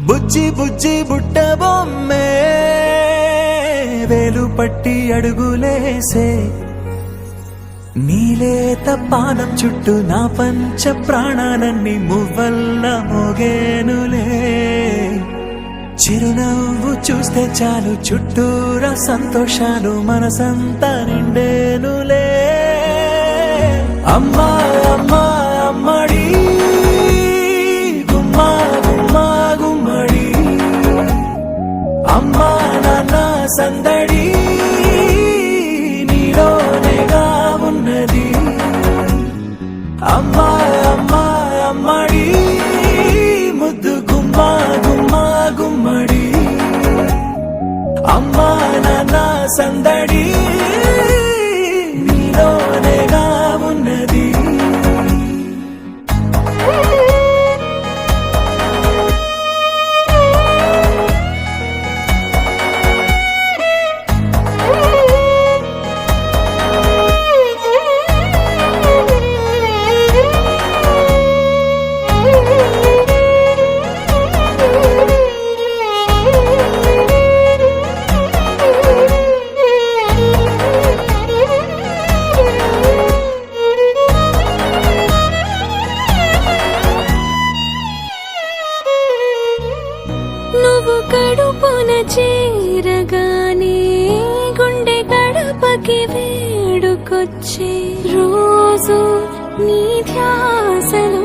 బుజ్జి బుజ్జి బుట్ట బొమ్మే వేలు పట్టి అడుగులేసే నీలేత పానం చుట్టూ నా పంచ ప్రాణాలన్నీ మువ్వల్ల మోగేనులే చిరునవ్వు చూస్తే చాలు చుట్టూరా సంతోషాలు మనసంతా నిండేనులే అమ్మా అమ్మా అమ్మడి గుమ్మా గుమ్మా గుమ్మడి అమ్మా నాన్న సందడి నీలోనేగా ఉన్నది అమ్మా అమ్మా అమ్మడి ముద్దు గుమ్మా గుమ్మా గుమ్మడి అమ్మా నాన్న సందడి నీలోనేగా ఉన్నది నువ్వు కడుపున చేరగానే గుండె గడపకి వేడుకొచ్చే రోజు నీ ధ్యాసలో